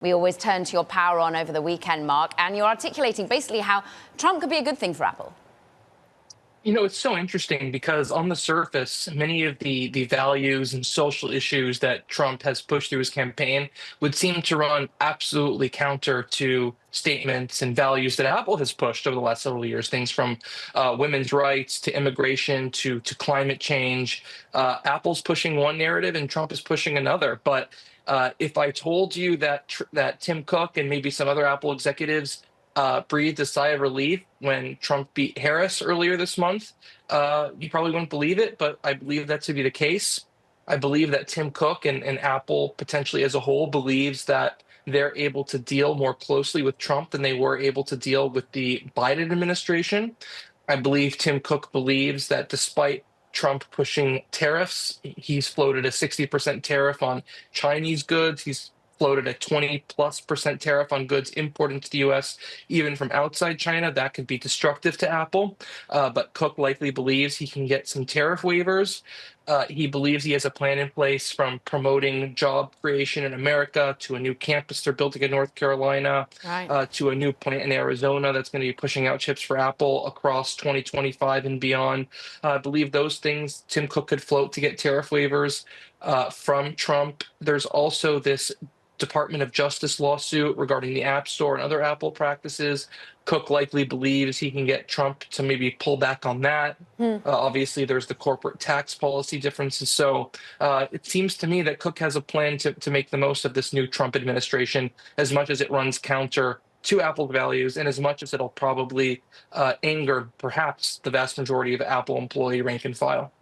We always turn to your power on over the weekend, Mark, and you're articulating basically how Trump could be a good thing for Apple. It's so interesting because on the surface, many of the values and social issues that Trump has pushed through his campaign would seem to run absolutely counter to statements and values that Apple has pushed over the last several years. Things from women's rights to immigration to climate change. Apple's pushing one narrative and Trump is pushing another. But if I told you that Tim Cook and maybe some other Apple executives breathed a sigh of relief when Trump beat Harris earlier this month, you probably wouldn't believe it, but I believe that to be the case. I believe that Tim Cook and Apple potentially as a whole believes that they're able to deal more closely with Trump than they were able to deal with the Biden administration. I believe Tim Cook believes that despite Trump pushing tariffs, he's floated a 60% tariff on Chinese goods. He's floated a 20+% tariff on goods imported to the US, even from outside China. That could be destructive to Apple. But Cook likely believes he can get some tariff waivers. He believes he has a plan in place from promoting job creation in America to a new campus they're building in North Carolina, Right. to a new plant in Arizona that's going to be pushing out chips for Apple across 2025 and beyond. I believe those things Tim Cook could float to get tariff waivers from Trump. There's also this Department of Justice lawsuit regarding the App Store and other Apple practices. Cook likely believes he can get Trump to maybe pull back on that. Obviously, there's the corporate tax policy differences. So it seems to me that Cook has a plan to make the most of this new Trump administration, as much as it runs counter to Apple values and as much as it'll probably anger perhaps the vast majority of Apple employee rank and file.